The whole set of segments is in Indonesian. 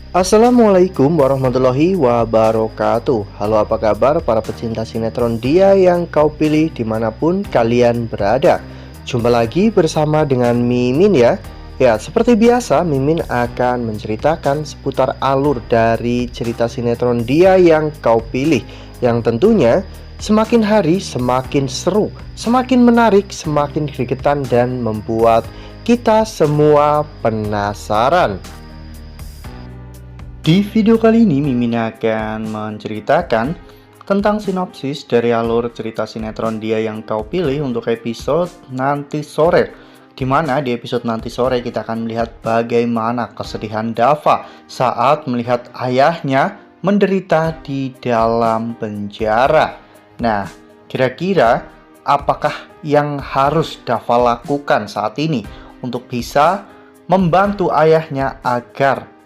Assalamualaikum warahmatullahi wabarakatuh. Halo, apa kabar para pecinta sinetron Dia Yang Kau Pilih dimanapun kalian berada. Jumpa lagi bersama dengan Mimin ya. Ya, seperti biasa Mimin akan menceritakan seputar alur dari cerita sinetron Dia Yang Kau Pilih, yang tentunya semakin hari semakin seru, semakin menarik, semakin gregetan dan membuat kita semua penasaran. Di video kali ini Mimin akan menceritakan tentang sinopsis dari alur cerita sinetron Dia Yang Kau Pilih untuk episode nanti sore, dimana di episode nanti sore kita akan melihat bagaimana kesedihan Dava saat melihat ayahnya menderita di dalam penjara. Nah, kira-kira apakah yang harus Dava lakukan saat ini untuk bisa membantu ayahnya agar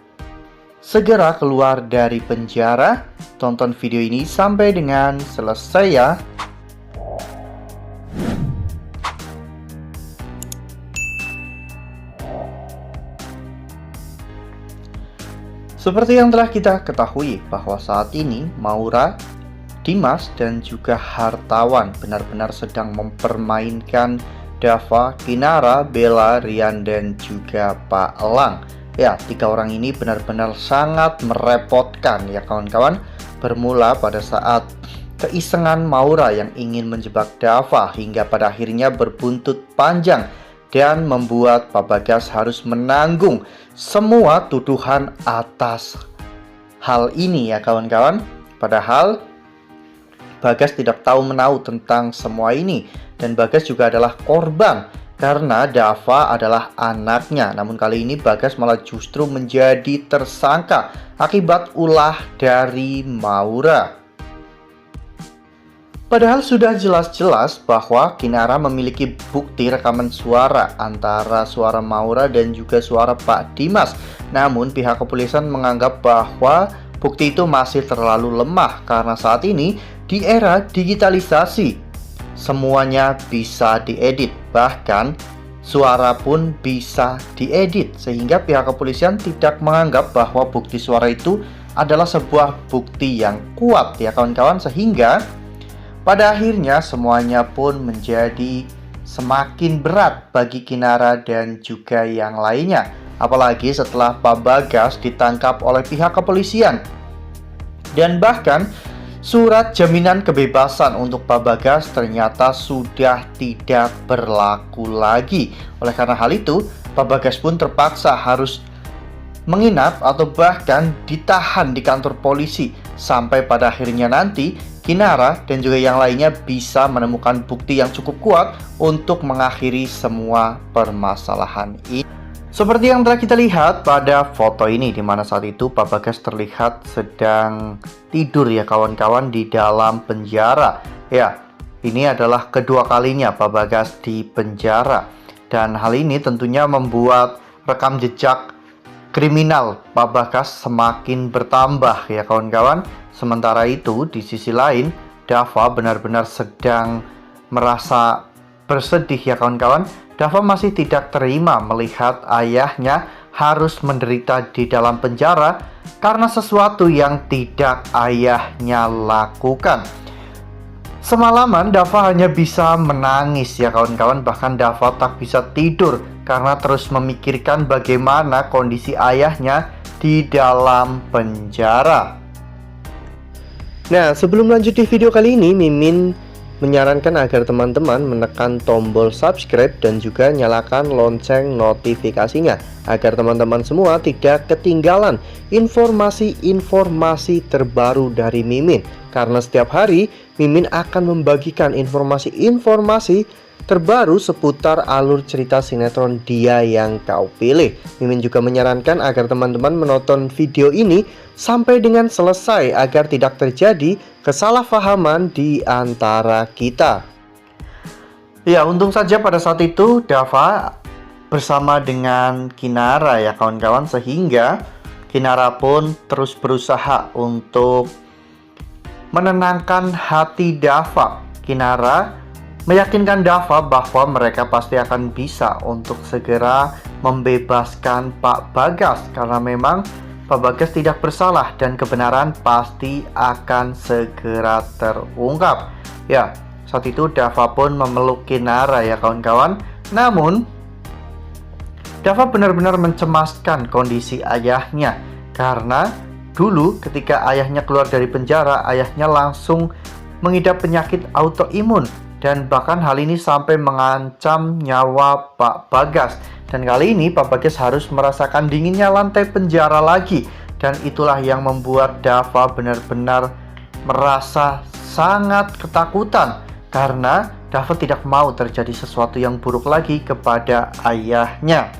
segera keluar dari penjara? Tonton video ini sampai dengan selesai ya. Seperti yang telah kita ketahui bahwa saat ini Maura, Dimas, dan juga Hartawan benar-benar sedang mempermainkan Dava, Kinara, Bella, Rian, dan juga Pak Elang. Ya, tiga orang ini benar-benar sangat merepotkan ya kawan-kawan. Bermula pada saat keisengan Maura yang ingin menjebak Dava hingga pada akhirnya berbuntut panjang dan membuat Pak Bagas harus menanggung semua tuduhan atas hal ini ya kawan-kawan. Padahal Bagas tidak tahu menahu tentang semua ini, dan Bagas juga adalah korban karena Dava adalah anaknya. Namun kali ini Bagas malah justru menjadi tersangka akibat ulah dari Maura. Padahal sudah jelas-jelas bahwa Kinara memiliki bukti rekaman suara antara suara Maura dan juga suara Pak Dimas. Namun pihak kepolisian menganggap bahwa bukti itu masih terlalu lemah karena saat ini di era digitalisasi semuanya bisa diedit, bahkan suara pun bisa diedit, sehingga pihak kepolisian tidak menganggap bahwa bukti suara itu adalah sebuah bukti yang kuat ya kawan-kawan, sehingga pada akhirnya semuanya pun menjadi semakin berat bagi Kinara dan juga yang lainnya, apalagi setelah Pak Bagas ditangkap oleh pihak kepolisian. Dan bahkan surat jaminan kebebasan untuk Pak Bagas ternyata sudah tidak berlaku lagi. Oleh karena hal itu, Pak Bagas pun terpaksa harus menginap atau bahkan ditahan di kantor polisi sampai pada akhirnya nanti Kinara dan juga yang lainnya bisa menemukan bukti yang cukup kuat untuk mengakhiri semua permasalahan ini. Seperti yang telah kita lihat pada foto ini, di mana saat itu Pak Bagas terlihat sedang tidur ya kawan-kawan di dalam penjara. Ya, ini adalah kedua kalinya Pak Bagas di penjara, dan hal ini tentunya membuat rekam jejak kriminal Pak Bagas semakin bertambah ya kawan-kawan. Sementara itu di sisi lain Dava benar-benar sedang merasa bersedih ya kawan-kawan. Dava masih tidak terima melihat ayahnya harus menderita di dalam penjara karena sesuatu yang tidak ayahnya lakukan. Semalaman Dava hanya bisa menangis ya kawan-kawan, bahkan Dava tak bisa tidur karena terus memikirkan bagaimana kondisi ayahnya di dalam penjara. Nah, sebelum lanjut di video kali ini, Mimin menyarankan agar teman-teman menekan tombol subscribe dan juga nyalakan lonceng notifikasinya agar teman-teman semua tidak ketinggalan informasi-informasi terbaru dari Mimin, karena setiap hari Mimin akan membagikan informasi-informasi terbaru seputar alur cerita sinetron Dia Yang Kau Pilih. Mimin juga menyarankan agar teman-teman menonton video ini sampai dengan selesai agar tidak terjadi kesalahpahaman di antara kita. Ya, untung saja pada saat itu Dava bersama dengan Kinara ya kawan-kawan, sehingga Kinara pun terus berusaha untuk menenangkan hati Dava. Kinara meyakinkan Dava bahwa mereka pasti akan bisa untuk segera membebaskan Pak Bagas, karena memang Pak Bagas tidak bersalah dan kebenaran pasti akan segera terungkap. Ya, saat itu Dava pun memeluk Kinara ya kawan-kawan. Namun Dava benar-benar mencemaskan kondisi ayahnya, karena dulu ketika ayahnya keluar dari penjara, ayahnya langsung mengidap penyakit autoimun, dan bahkan hal ini sampai mengancam nyawa Pak Bagas. Dan kali ini Pak Bagas harus merasakan dinginnya lantai penjara lagi, dan itulah yang membuat Dava benar-benar merasa sangat ketakutan, karena Dava tidak mau terjadi sesuatu yang buruk lagi kepada ayahnya.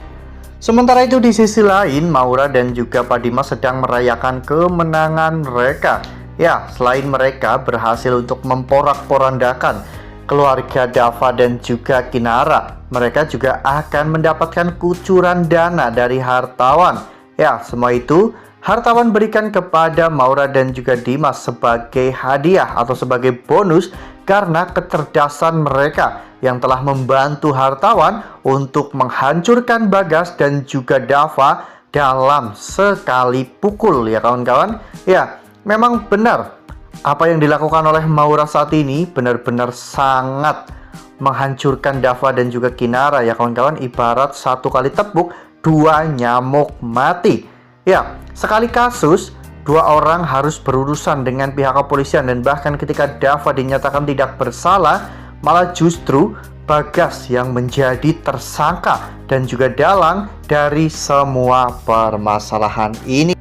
Sementara itu di sisi lain, Maura dan juga Pak Dimas sedang merayakan kemenangan mereka. Ya, selain mereka berhasil untuk memporak-porandakan keluarga Dava dan juga Kinara, mereka juga akan mendapatkan kucuran dana dari hartawan. Ya, semua itu hartawan berikan kepada Maura dan juga Dimas sebagai hadiah atau sebagai bonus karena kecerdasan mereka yang telah membantu hartawan untuk menghancurkan Bagas dan juga Dava dalam sekali pukul ya kawan-kawan. Ya, memang benar apa yang dilakukan oleh Maura saat ini benar-benar sangat menghancurkan Dava dan juga Kinara ya kawan-kawan. Ibarat satu kali tepuk, dua nyamuk mati. Ya, sekali kasus, dua orang harus berurusan dengan pihak kepolisian, dan bahkan ketika Dava dinyatakan tidak bersalah, malah justru Bagas yang menjadi tersangka dan juga dalang dari semua permasalahan ini.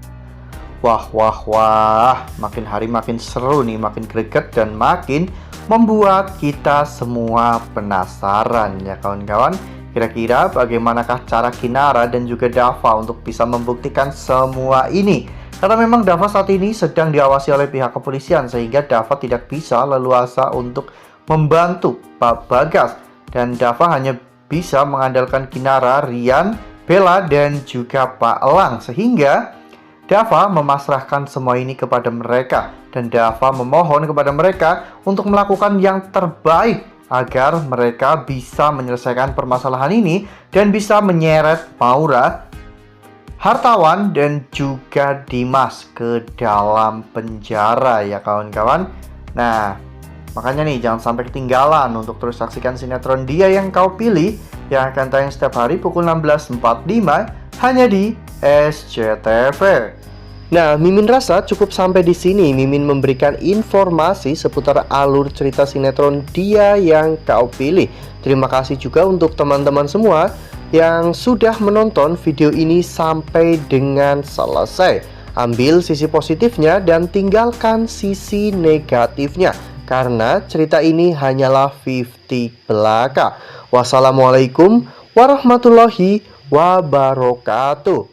Wah, makin hari makin seru nih, makin greget dan makin membuat kita semua penasaran ya kawan-kawan. Kira-kira bagaimanakah cara Kinara dan juga Dava untuk bisa membuktikan semua ini? Karena memang Dava saat ini sedang diawasi oleh pihak kepolisian, sehingga Dava tidak bisa leluasa untuk membantu Pak Bagas. Dan Dava hanya bisa mengandalkan Kinara, Rian, Bella, dan juga Pak Elang. Sehingga Dava memasrahkan semua ini kepada mereka. Dan Dava memohon kepada mereka untuk melakukan yang terbaik agar mereka bisa menyelesaikan permasalahan ini dan bisa menyeret Maura, hartawan, dan juga Dimas ke dalam penjara ya kawan-kawan. Nah, makanya nih jangan sampai ketinggalan untuk terus saksikan sinetron Dia Yang Kau Pilih yang akan tayang setiap hari pukul 16.45 hanya di SCTV. Nah, Mimin rasa cukup sampai di sini Mimin memberikan informasi seputar alur cerita sinetron Dia Yang Kau Pilih. Terima kasih juga untuk teman-teman semua yang sudah menonton video ini sampai dengan selesai. Ambil sisi positifnya dan tinggalkan sisi negatifnya, karena cerita ini hanyalah 50 belaka. Wassalamualaikum warahmatullahi wabarakatuh.